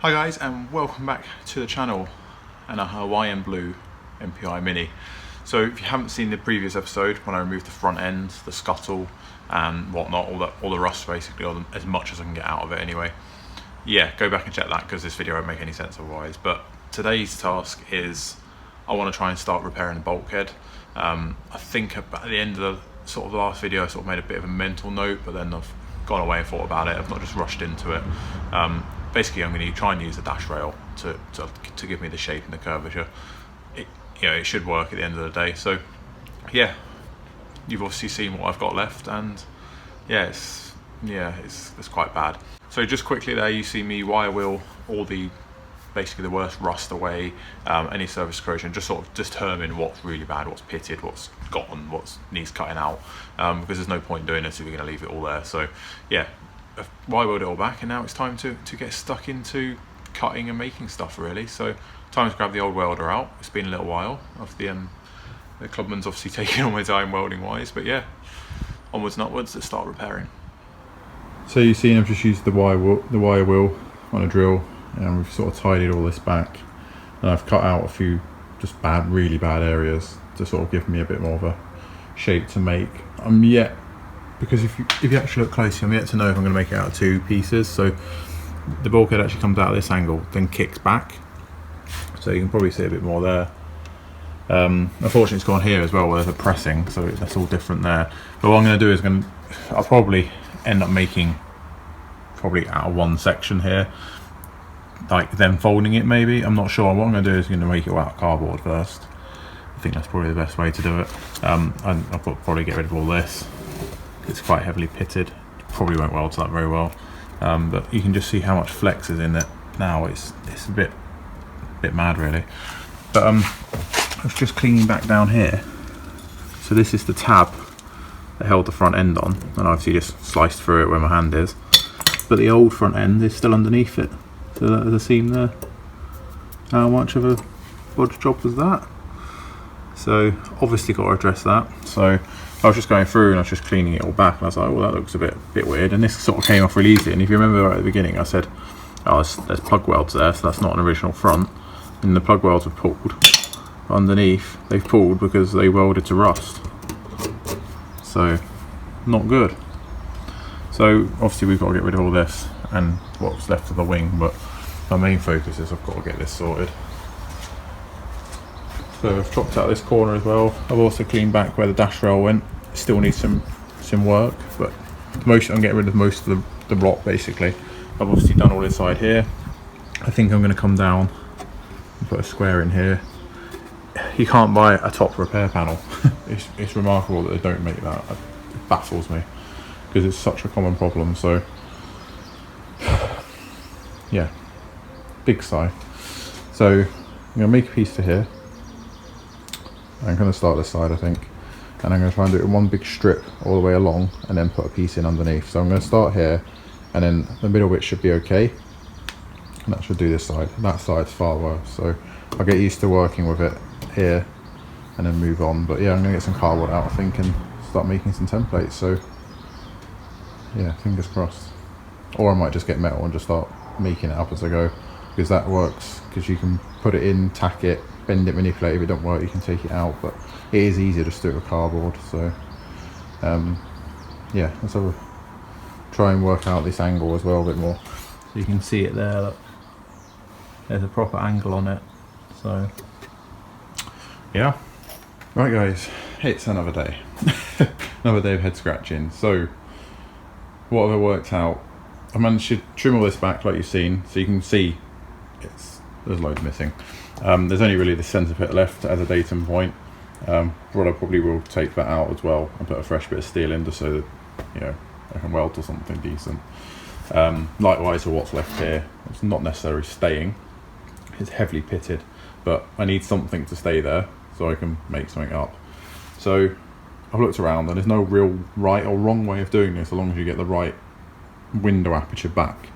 Hi guys, and welcome back to the channel and a Hawaiian blue MPI Mini. So if you haven't seen the previous episode when I removed the front end, the scuttle and whatnot, all the rust basically, or as much as I can get out of it anyway, yeah, go back and check that because this video won't make any sense otherwise. But today's task is I want to try and start repairing the bulkhead. I think at the end of the last video I sort of made a bit of a mental note, but then I've gone away and thought about it. I've not just rushed into it. Basically, I'm going to try and use the dash rail to give me the shape and the curvature. It should work at the end of the day. So, yeah, you've obviously seen what I've got left, and it's quite bad. So just quickly there, you see me wire wheel all basically the worst rust away, any surface corrosion, just sort of determine what's really bad, what's pitted, what's gotten, what needs cutting out, because there's no point doing this if you're going to leave it all there. So, yeah. Wire wheeled it all back, and now it's time to get stuck into cutting and making stuff really. So time to grab the old welder out. It's been a little while. The clubman's obviously taking all my time welding wise, but yeah, onwards and upwards to start repairing. So you've seen I've just used the wire wheel on a drill, and we've sort of tidied all this back, and I've cut out a few just really bad areas to sort of give me a bit more of a shape to make. Because if you actually look closely, I'm yet to know if I'm going to make it out of two pieces. So the bulkhead actually comes out at this angle, then kicks back. So you can probably see a bit more there. Unfortunately, it's gone here as well where there's a pressing, so that's all different there. But what I'm going to do is I'll probably end up making out of one section here, like then folding it maybe. I'm not sure. What I'm going to do is going to make it all out of cardboard first. I think that's probably the best way to do it. I'll probably get rid of all this. It's quite heavily pitted, probably won't weld to that very well, but you can just see how much flex is in it now. It's a bit mad really. But I was just cleaning back down here. So this is the tab that held the front end on, and I obviously just sliced through it where my hand is, but the old front end is still underneath it. So there's a seam there. How much of a bodge job was that? So obviously got to address that. So I was just going through and I was just cleaning it all back, and I was like, well, that looks a bit weird, and this sort of came off really easy. And if you remember right at the beginning, I said, oh, there's plug welds there, so that's not an original front, and the plug welds were pulled. But underneath, they've pulled because they welded to rust, so not good. So obviously we've got to get rid of all this and what's left of the wing, but my main focus is I've got to get this sorted. So I've chopped out this corner as well. I've also cleaned back where the dash rail went. It still needs some work, but I'm getting rid of most of the rock basically. I've obviously done all inside here. I think I'm going to come down and put a square in here. You can't buy a top repair panel. It's remarkable that they don't make that. It baffles me because it's such a common problem. So yeah, big sigh. So I'm going to make a piece to here. I'm going to start this side, I think, and I'm going to try and do it in one big strip all the way along and then put a piece in underneath. So I'm going to start here, and then the middle bit should be okay, and that should do this side. That side's far worse, so I'll get used to working with it here and then move on. But yeah, I'm going to get some cardboard out, I think, and start making some templates. So yeah, fingers crossed. Or I might just get metal and just start making it up as I go, because that works, because you can put it in, tack it, bend it, manipulate it. If it don't work, you can take it out, but it is easier just to do it with cardboard. So yeah, let's try and work out this angle as well a bit more. So you can see it there, look. There's a proper angle on it. So yeah, right guys, it's another day. Another day of head scratching. So what have I worked out? I managed to trim all this back like you've seen, so you can see there's loads missing. There's only really the centre bit left as a datum point. What I probably will take that out as well and put a fresh bit of steel in, just so that I can weld to something decent. Likewise for what's left here, it's not necessarily staying. It's heavily pitted, but I need something to stay there so I can make something up. So I've looked around, and there's no real right or wrong way of doing this, as long as you get the right window aperture back.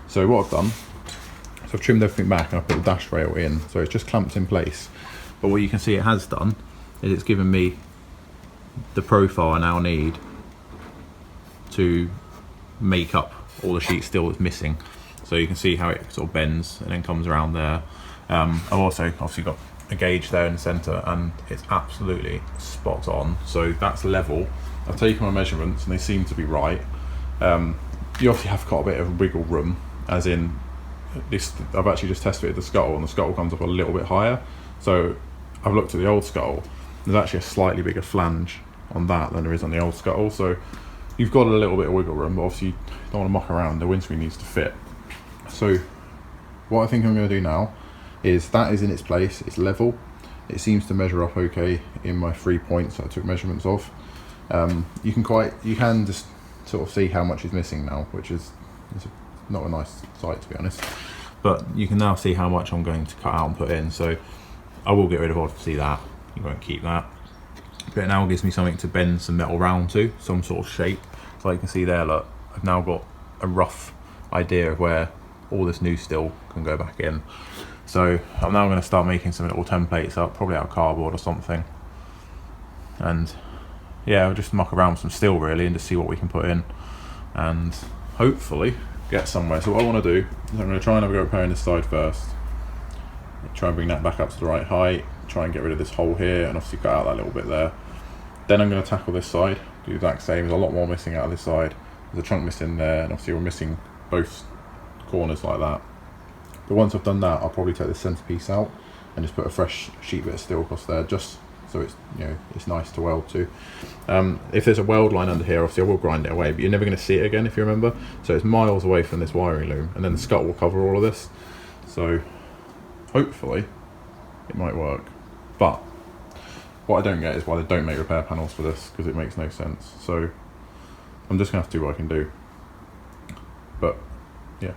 So what I've done, so I've trimmed everything back and I've put the dash rail in, so it's just clamped in place. But what you can see it has done is it's given me the profile I now need to make up all the sheet steel that's missing. So you can see how it sort of bends and then comes around there. I've also obviously got a gauge there in the centre, and it's absolutely spot on. So that's level. I've taken my measurements and they seem to be right. You obviously have got a bit of wiggle room, as in this. I've actually just test fitted the scuttle, and the scuttle comes up a little bit higher. So I've looked at the old scuttle. There's actually a slightly bigger flange on that than there is on the old scuttle. So you've got a little bit of wiggle room, but obviously you don't want to muck around. The windscreen needs to fit. So what I think I'm going to do now is that is in its place. It's level. It seems to measure up okay in my 3 points that I took measurements of. You can just sort of see how much is missing now, which is not a nice sight, to be honest. But you can now see how much I'm going to cut out and put in. So I will get rid of obviously that. You won't keep that. But it now gives me something to bend some metal round to, some sort of shape. So you can see there, look, I've now got a rough idea of where all this new steel can go back in. So I'm now going to start making some little templates up, probably out of cardboard or something. And yeah, I'll just muck around with some steel really and just see what we can put in and hopefully get somewhere. So what I want to do is I'm going to try and have a go at repairing this side first. Try and bring that back up to the right height, try and get rid of this hole here and obviously cut out that little bit there. Then I'm going to tackle this side, do the exact same. There's a lot more missing out of this side. There's a trunk missing there, and obviously we're missing both corners like that. But once I've done that, I'll probably take the centerpiece out and just put a fresh sheet bit of steel across there, just so it's, you know, it's nice to weld to. If there's a weld line under here, obviously I will grind it away, but you're never going to see it again if you remember. So it's miles away from this wiring loom, and then the scuttle will cover all of this. So hopefully it might work. But what I don't get is why they don't make repair panels for this, because it makes no sense. So I'm just going to have to do what I can do. But yeah.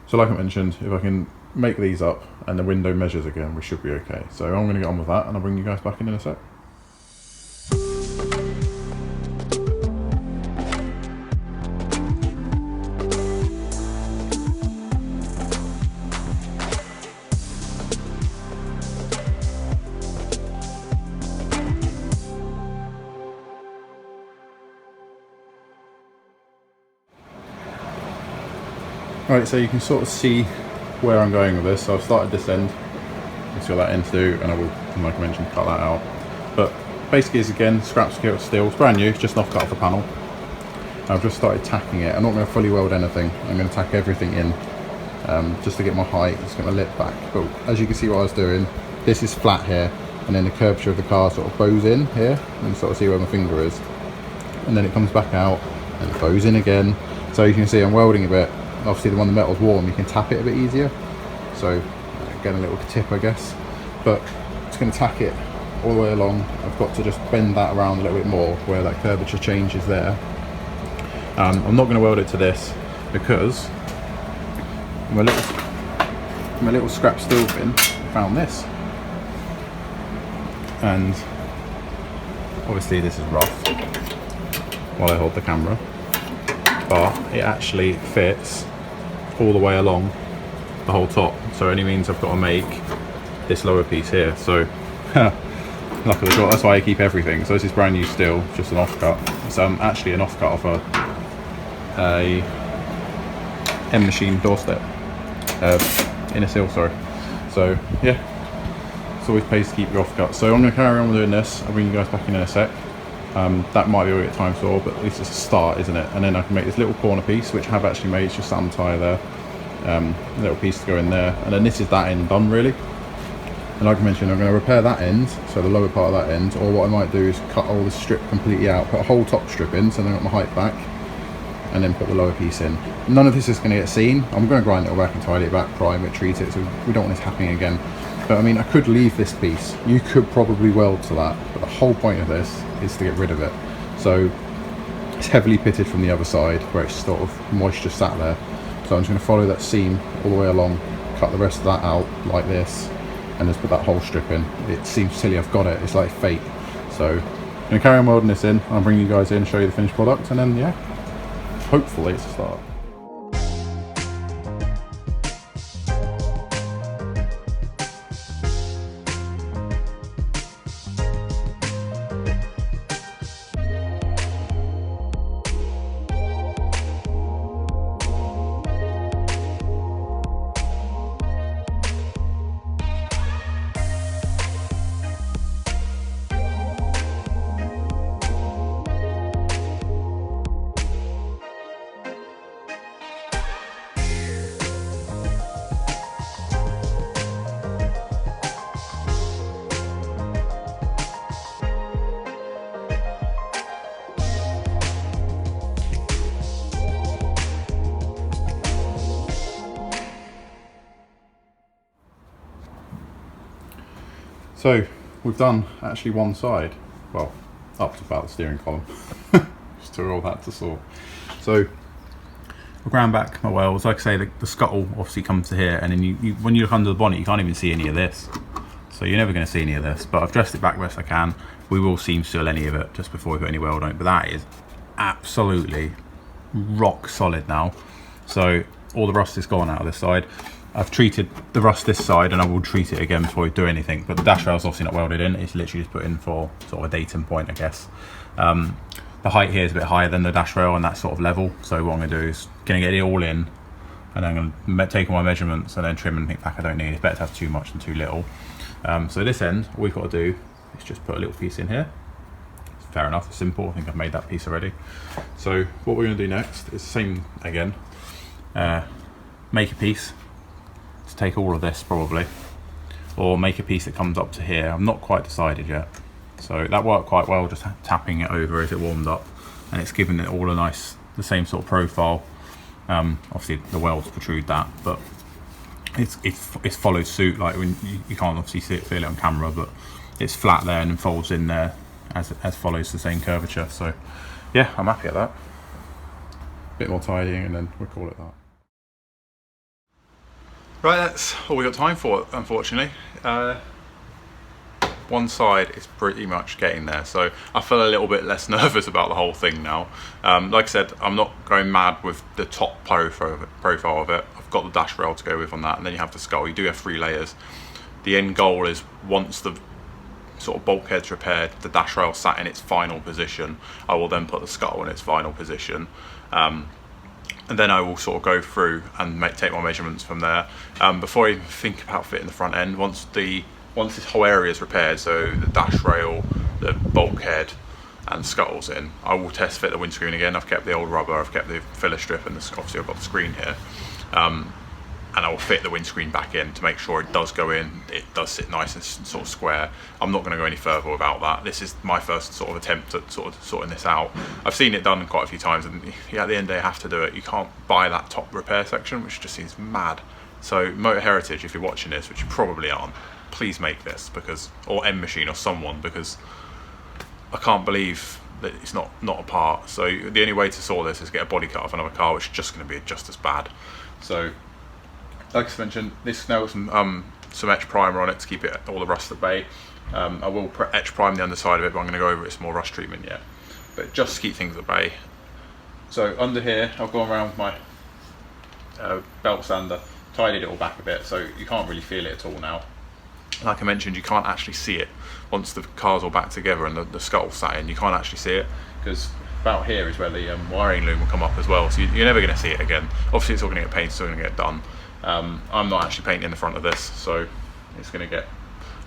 So like I mentioned, if I can make these up and the window measures again, we should be okay. So I'm going to get on with that and I'll bring you guys back in a sec. Right, so you can sort of see where I'm going with this. So I've started this end, you see what that end's do, and I will, like I mentioned, cut that out. But basically it's again scrap steel, it's brand new, it's just an offcut off the panel. I've just started tacking it. I'm not going to fully weld anything, I'm going to tack everything in just to get my height. It's going to lip back, but as you can see what I was doing, this is flat here, and then the curvature of the car sort of bows in here, and you sort of see where my finger is, and then it comes back out and it bows in again. So you can see I'm welding a bit. Obviously the one the metal's warm, you can tap it a bit easier. So again, a little tip I guess, but it's going to tack it all the way along. I've got to just bend that around a little bit more where that curvature change is there. I'm not going to weld it to this because my little scrap steel bin, I found this, and obviously this is rough while I hold the camera, but it actually fits all the way along the whole top, so it only means I've got to make this lower piece here. So luck of the draw, that's why I keep everything. So this is brand new steel, just an offcut. It's actually an offcut of a M machine doorstep, inner seal, sorry. So yeah, it's always pays to keep your offcut. So I'm going to carry on doing this. I'll bring you guys back in a sec. That might be a bit time saw, but at least it's a start, isn't it? And then I can make this little corner piece, which I have actually made. It's just some tie there, a little piece to go in there, and then this is that end done really. And like I mentioned, I'm going to repair that end, so the lower part of that end, or what I might do is cut all this strip completely out, put a whole top strip in, so then I've got my height back, and then put the lower piece in. None of this is going to get seen. I'm going to grind it all back and tidy it back, prime it, treat it, so we don't want this happening again. But I mean, I could leave this piece. You could probably weld to that, but the whole point of this is to get rid of it. So it's heavily pitted from the other side where it's sort of moisture sat there. So I'm just going to follow that seam all the way along, cut the rest of that out like this, and just put that whole strip in. It seems silly, I've got it, it's like fate. So I'm going to carry on welding this in, I'll bring you guys in, show you the finished product, and then yeah, hopefully it's a start. So we've done actually one side, well, up to about the steering column. Just took all that to sort. So I've ground back my welds. Like I say, the scuttle obviously comes to here, and then you when you look under the bonnet, you can't even see any of this. So you're never going to see any of this, but I've dressed it back best I can. We will seam seal any of it just before we put any weld on it, but that is absolutely rock solid now. So all the rust is gone out of this side. I've treated the rust this side, and I will treat it again before we do anything, but the dash rail's obviously not welded in. It's literally just put in for sort of a datum point, I guess. The height here is a bit higher than the dash rail, and that sort of level. So what I'm going to do is going to get it all in, and I'm going to take all my measurements and then trim anything back I don't need. It's better to have too much than too little. So this end, all we've got to do is just put a little piece in here. Fair enough, it's simple. I think I've made that piece already. So what we're going to do next is the same again. Make a piece to take all of this probably, or make a piece that comes up to here. I'm not quite decided yet. So that worked quite well, just tapping it over as it warmed up, and it's given it all a nice, the same sort of profile. Obviously the welds protrude that, but it's followed suit. Like when you can't obviously feel it on camera, but it's flat there and then folds in there as follows the same curvature. So yeah, I'm happy at that. Bit more tidying and then we'll call it that. Right, that's all we got time for, unfortunately. One side is pretty much getting there, so I feel a little bit less nervous about the whole thing now. Like I said, I'm not going mad with the top profile of it. I've got the dash rail to go with on that, and then you have the skull. You do have 3 layers. The end goal is, once the sort of bulkhead's repaired, the dash rail sat in its final position, I will then put the scuttle in its final position. And then I will sort of go through and take my measurements from there. Before I even think about fitting the front end, once this whole area is repaired, so the dash rail, the bulkhead and scuttle's in, I will test fit the windscreen again. I've kept the old rubber, I've kept the filler strip, and obviously I've got the screen here. And I will fit the windscreen back in to make sure it does go in, it does sit nice and sort of square. I'm not going to go any further without that. This is my first sort of attempt at sort of sorting this out. I've seen it done quite a few times, and at the end they have to do it. You can't buy that top repair section, which just seems mad. So Motor Heritage, if you're watching this, which you probably aren't, please make this, because, or M Machine or someone, because I can't believe that it's not a part. So the only way to sort this is get a body cut off another car, which is just going to be just as bad. So like I mentioned, this now got some etch primer on it to keep it all the rust at bay. I will etch prime the underside of it, but I'm going to go over it some more rust treatment yet. But just to keep things at bay. So under here, I've gone around with my belt sander, tidied it all back a bit, so you can't really feel it at all now. Like I mentioned, you can't actually see it once the car's all back together and the scuttle's sat in. You can't actually see it, because about here is where the wiring loom will come up as well, so you're never going to see it again. Obviously it's all going to get painted, it's all going to get done. I'm not actually painting the front of this, so it's going to get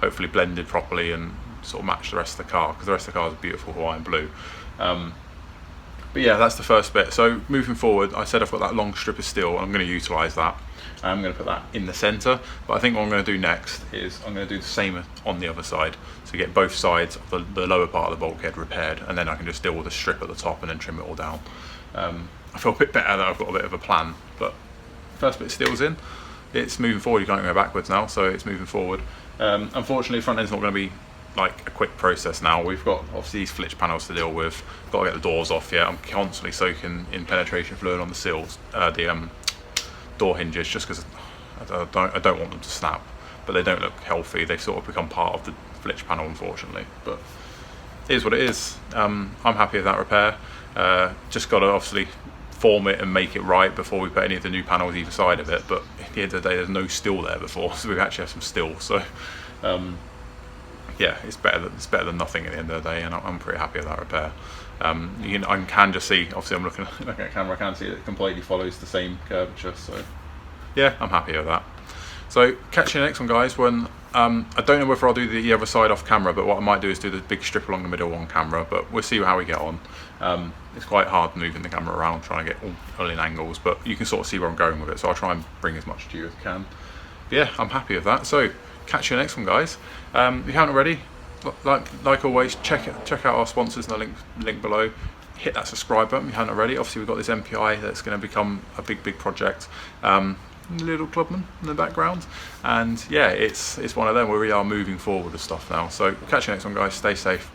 hopefully blended properly and sort of match the rest of the car, because the rest of the car is a beautiful Hawaiian blue. But yeah, that's the first bit. So moving forward, I said I've got that long strip of steel, I'm going to utilise that. I'm going to put that in the centre, but I think what I'm going to do next is I'm going to do the same on the other side, so get both sides of the lower part of the bulkhead repaired, and then I can just deal with the strip at the top and then trim it all down. I feel a bit better that I've got a bit of a plan, but first bit of steel's in. It's moving forward, you can't go backwards now, so it's moving forward. Unfortunately, front end's not going to be like a quick process now. We've got obviously these flitch panels to deal with, got to get the doors off yet. I'm constantly soaking in penetration fluid on the seals, the door hinges, just because I don't want them to snap, but they don't look healthy. They sort of become part of the flitch panel, unfortunately, but it is what it is. I'm happy with that repair. Just got to obviously form it and make it right before we put any of the new panels either side of it, but at the end of the day there's no steel there before, so we actually have some steel, so yeah, it's better than nothing at the end of the day, and I'm pretty happy with that repair. I can just see, obviously I'm looking at the camera, I can see it completely follows the same curvature, so yeah, I'm happy with that. So catch you next one, guys, when I don't know whether I'll do the other side off camera, but what I might do is do the big strip along the middle on camera, but we'll see how we get on. It's quite hard moving the camera around, trying to get all in angles, but you can sort of see where I'm going with it, so I'll try and bring as much to you as I can. But yeah, I'm happy with that. So catch you next one, guys. If you haven't already, like always, check out our sponsors in the link below. Hit that subscribe button if you haven't already. Obviously we've got this MPI that's going to become a big project. little clubman in the background, and yeah, it's one of them where we are moving forward with stuff now. So catch you next one, guys. Stay safe.